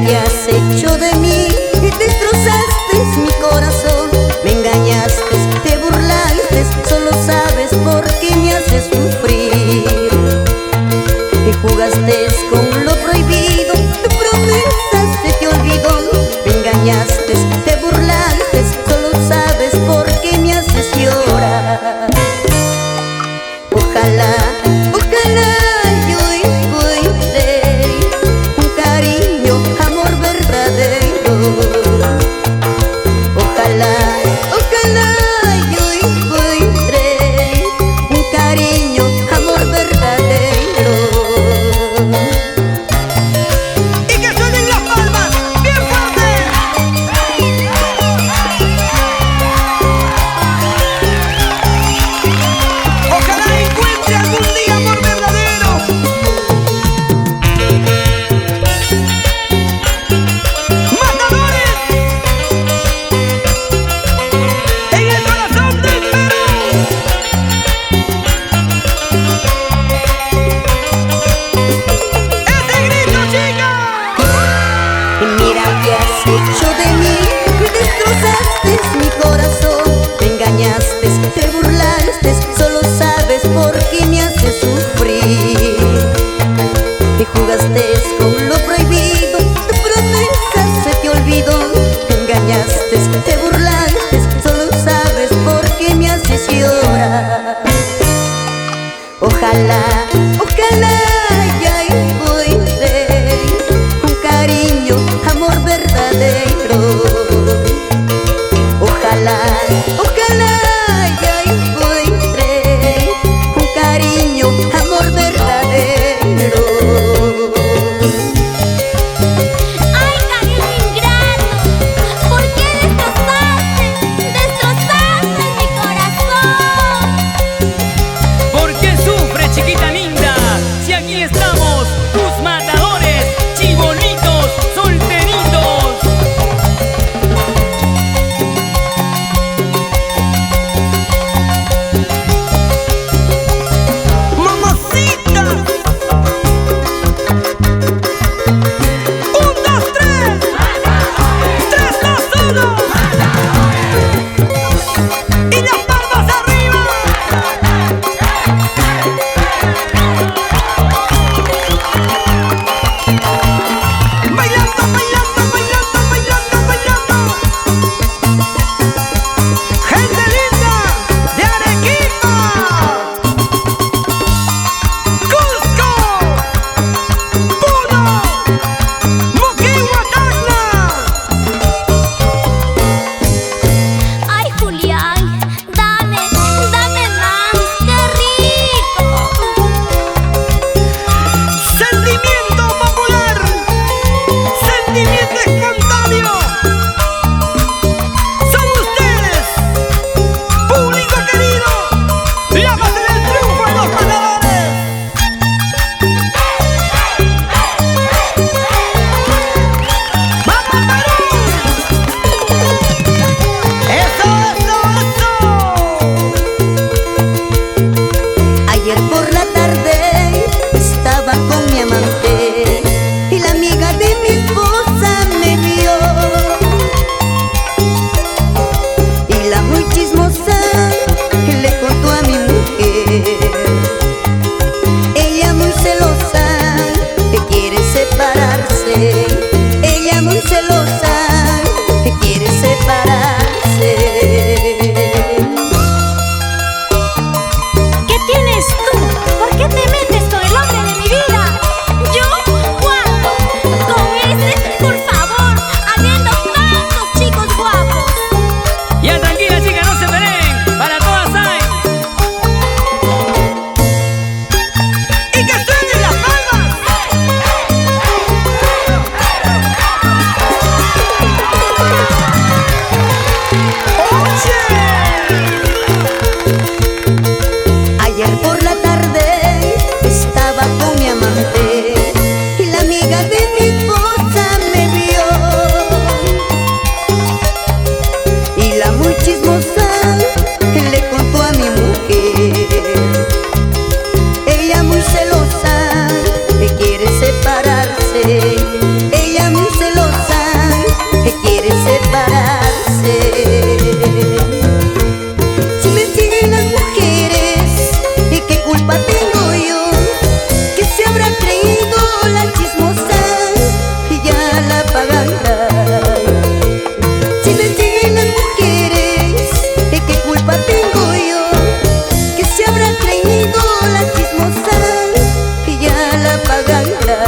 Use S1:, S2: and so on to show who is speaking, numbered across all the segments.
S1: ¿qué has hecho de mí? Destrozaste mi corazón, me engañaste, te burlaste, solo sabes por qué me haces sufrir. Y jugaste con lo prohibido, tu promesa se te olvidó. Me engañaste, te burlaste, solo sabes por qué me haces llorar. Ojalá, ojalá yo encuentre un cariño, amor verdadero. Ojalá, ojalá yo encuentre un cariño, amor verdadero.
S2: Y que suenen las palmas bien fuerte. Ojalá encuentre algún día amor verdadero. ¡Matadores! En el corazón del Perú. ¡Ese grito, chicas!
S1: Y mira qué has hecho de mí, destrozaste mi corazón, me engañaste, te burlaste, solo sabes por qué me haces sufrir. Y jugaste con lo prohibido, tu promesa se te olvidó. Me engañaste, te burlaste, solo sabes por qué me haces llorar. Ojalá, ojalá ya encuentre un cariño, amor verdadero. Ojalá, ojalá ya encuentre un cariño, amor verdadero.
S3: ¡Ay, cariño ingrato! ¿Por qué destrozaste mi corazón?
S4: ¿Por qué sufre, chiquita linda? Si aquí estamos, tus matadores, chibolitos, solteritos.
S2: ¡Mamacita! ¡Un, dos, tres! ¡Tres, dos, uno! ¡Y las palmas arriba!
S1: paganga.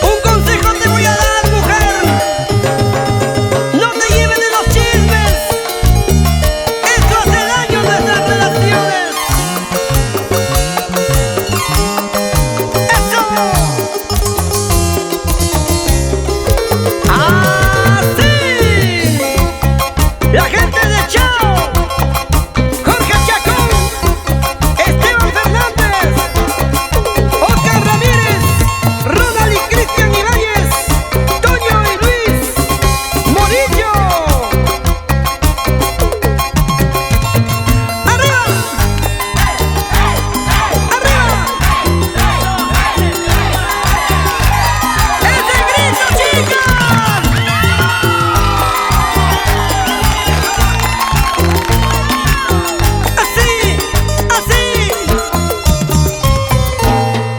S2: Un consejo te voy a dar, mujer. No te lleves de los chismes. Esto hace daño a nuestras relaciones. ¡Eso! ¡Así! La gente de Chao, Jorge Chacón, Esteban Fernández, Oscar Ramírez, Ronald y Cristian Ibáñez, Toño y Luis Morillo. ¡Arriba! ¡Arriba! ¡Ese grito, chicas! Así, así.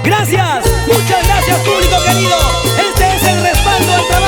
S4: Gracias, muchas gracias público querido. Este es el respaldo al trabajo.